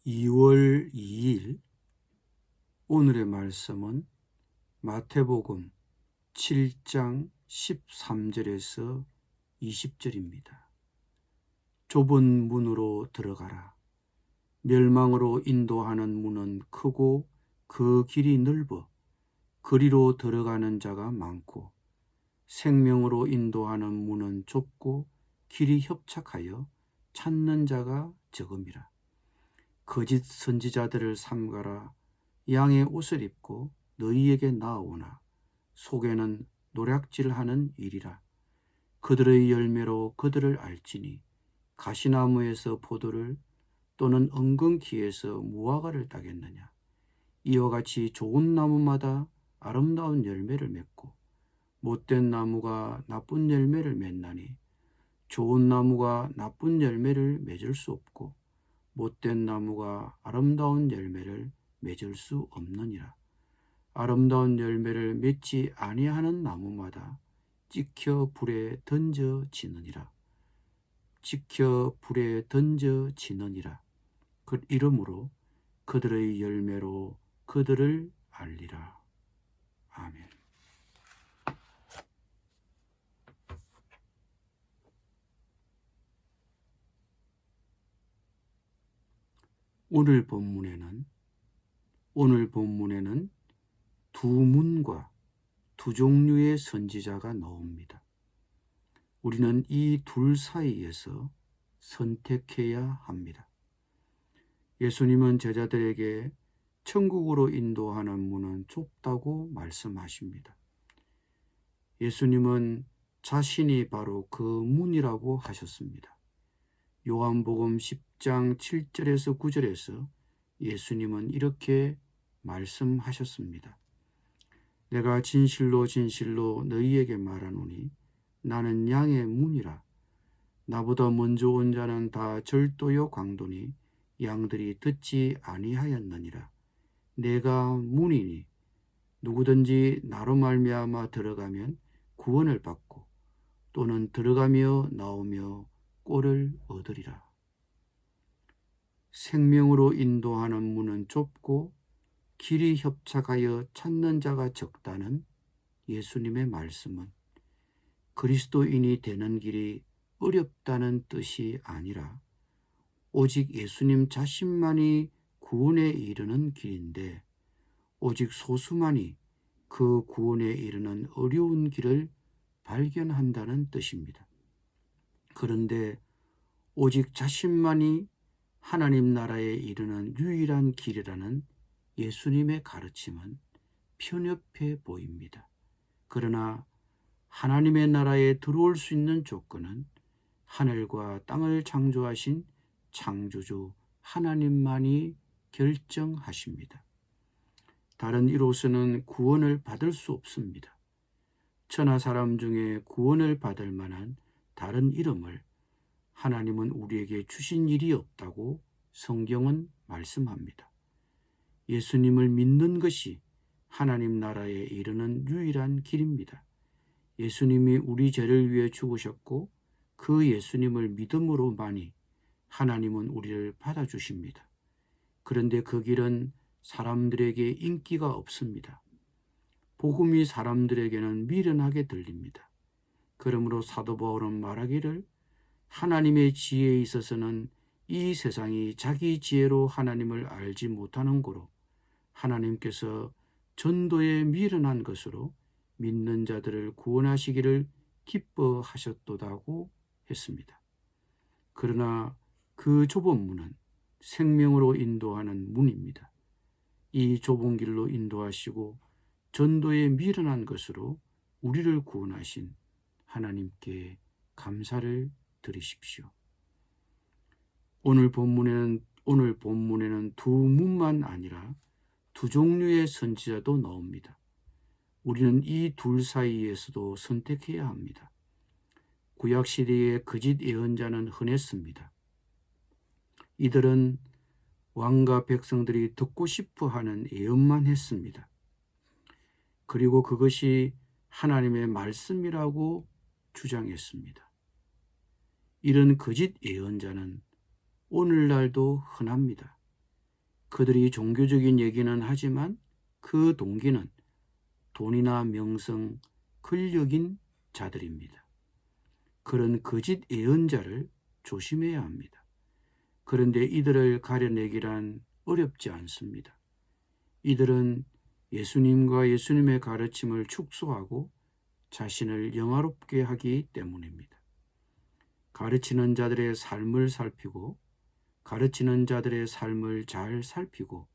2월 2일 오늘의 말씀은 마태복음 7장 13절에서 20절입니다. 좁은 문으로 들어가라. 멸망으로 인도하는 문은 크고 그 길이 넓어 그리로 들어가는 자가 많고 생명으로 인도하는 문은 좁고 길이 협착하여 찾는 자가 적음이라. 거짓 선지자들을 삼가라. 양의 옷을 입고 너희에게 나아오나 속에는 노략질하는 일이라. 그들의 열매로 그들을 알지니 가시나무에서 포도를 또는 엉겅퀴에서 무화과를 따겠느냐. 이와 같이 좋은 나무마다 아름다운 열매를 맺고 못된 나무가 나쁜 열매를 맺나니 좋은 나무가 나쁜 열매를 맺을 수 없고 못된 나무가 아름다운 열매를 맺을 수 없느니라. 아름다운 열매를 맺지 아니하는 나무마다 찍혀 불에 던져지느니라. 찍혀 불에 던져지느니라. 그 이름으로 그들의 열매로 그들을 알리라. 아멘. 오늘 본문에는 두 문과 두 종류의 선지자가 나옵니다. 우리는 이 둘 사이에서 선택해야 합니다. 예수님은 제자들에게 천국으로 인도하는 문은 좁다고 말씀하십니다. 예수님은 자신이 바로 그 문이라고 하셨습니다. 요한복음 10장 7절에서 9절에서 예수님은 이렇게 말씀하셨습니다. 내가 진실로 진실로 너희에게 말하노니 나는 양의 문이라. 나보다 먼저 온 자는 다 절도요 강도니 양들이 듣지 아니하였느니라. 내가 문이니 누구든지 나로 말미암아 들어가면 구원을 받고 또는 들어가며 나오며 꼴을 얻으리라. 생명으로 인도하는 문은 좁고 길이 협착하여 찾는 자가 적다는 예수님의 말씀은 그리스도인이 되는 길이 어렵다는 뜻이 아니라 오직 예수님 자신만이 구원에 이르는 길인데 오직 소수만이 그 구원에 이르는 어려운 길을 발견한다는 뜻입니다. 그런데 오직 자신만이 하나님 나라에 이르는 유일한 길이라는 예수님의 가르침은 편협해 보입니다. 그러나 하나님의 나라에 들어올 수 있는 조건은 하늘과 땅을 창조하신 창조주 하나님만이 결정하십니다. 다른 이로서는 구원을 받을 수 없습니다. 천하 사람 중에 구원을 받을 만한 다른 이름을 하나님은 우리에게 주신 일이 없다고 성경은 말씀합니다. 예수님을 믿는 것이 하나님 나라에 이르는 유일한 길입니다. 예수님이 우리 죄를 위해 죽으셨고 그 예수님을 믿음으로만이 하나님은 우리를 받아주십니다. 그런데 그 길은 사람들에게 인기가 없습니다. 복음이 사람들에게는 미련하게 들립니다. 그러므로 사도 바울은 말하기를 하나님의 지혜에 있어서는 이 세상이 자기 지혜로 하나님을 알지 못하는 고로 하나님께서 전도에 미련한 것으로 믿는 자들을 구원하시기를 기뻐하셨도다고 했습니다. 그러나 그 좁은 문은 생명으로 인도하는 문입니다. 이 좁은 길로 인도하시고 전도에 미련한 것으로 우리를 구원하신 하나님께 감사를 드리십시오. 오늘 본문에는 두 문만 아니라 두 종류의 선지자도 나옵니다. 우리는 이 둘 사이에서도 선택해야 합니다. 구약시대의 거짓 예언자는 흔했습니다. 이들은 왕과 백성들이 듣고 싶어하는 예언만 했습니다. 그리고 그것이 하나님의 말씀이라고 주장했습니다. 이런 거짓 예언자는 오늘날도 흔합니다. 그들이 종교적인 얘기는 하지만 그 동기는 돈이나 명성, 권력인 자들입니다. 그런 거짓 예언자를 조심해야 합니다. 그런데 이들을 가려내기란 어렵지 않습니다. 이들은 예수님과 예수님의 가르침을 축소하고 자신을 영화롭게 하기 때문입니다. 가르치는 자들의 삶을 살피고 가르치는 자들의 삶을 잘 살피고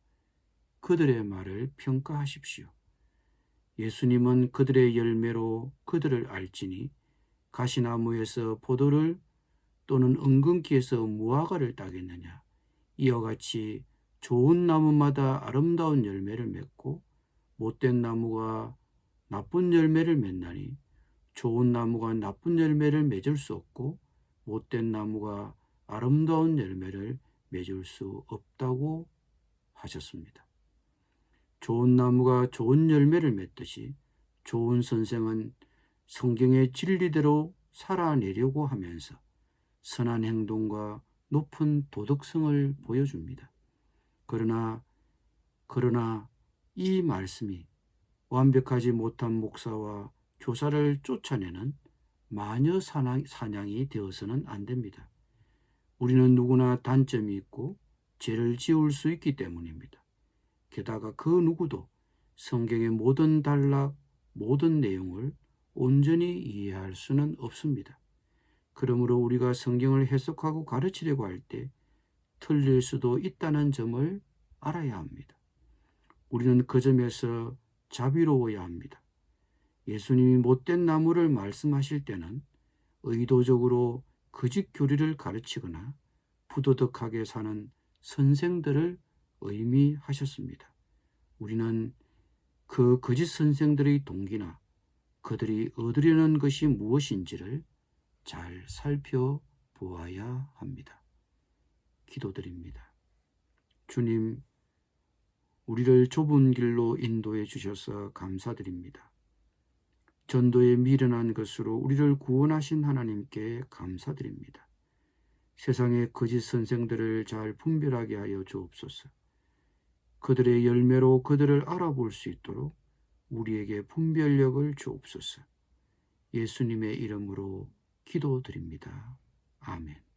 그들의 말을 평가하십시오. 예수님은 그들의 열매로 그들을 알지니 가시나무에서 포도를 또는 은근키에서 무화과를 따겠느냐. 이와 같이 좋은 나무마다 아름다운 열매를 맺고 못된 나무가 나쁜 열매를 맺나니 좋은 나무가 나쁜 열매를 맺을 수 없고 못된 나무가 아름다운 열매를 맺을 수 없다고 하셨습니다. 좋은 나무가 좋은 열매를 맺듯이 좋은 선생은 성경의 진리대로 살아내려고 하면서 선한 행동과 높은 도덕성을 보여줍니다. 그러나 이 말씀이 완벽하지 못한 목사와 교사를 쫓아내는 마녀 사냥이 되어서는 안 됩니다. 우리는 누구나 단점이 있고 죄를 지을 수 있기 때문입니다. 게다가 그 누구도 성경의 모든 단락, 모든 내용을 온전히 이해할 수는 없습니다. 그러므로 우리가 성경을 해석하고 가르치려고 할 때 틀릴 수도 있다는 점을 알아야 합니다. 우리는 그 점에서 자비로워야 합니다. 예수님이 못된 나무를 말씀하실 때는 의도적으로 거짓 교리를 가르치거나 부도덕하게 사는 선생들을 의미하셨습니다. 우리는 그 거짓 선생들의 동기나 그들이 얻으려는 것이 무엇인지를 잘 살펴보아야 합니다. 기도드립니다. 주님, 우리를 좁은 길로 인도해 주셔서 감사드립니다. 전도에 미련한 것으로 우리를 구원하신 하나님께 감사드립니다. 세상의 거짓 선생들을 잘 분별하게 하여 주옵소서. 그들의 열매로 그들을 알아볼 수 있도록 우리에게 분별력을 주옵소서. 예수님의 이름으로 기도드립니다. 아멘.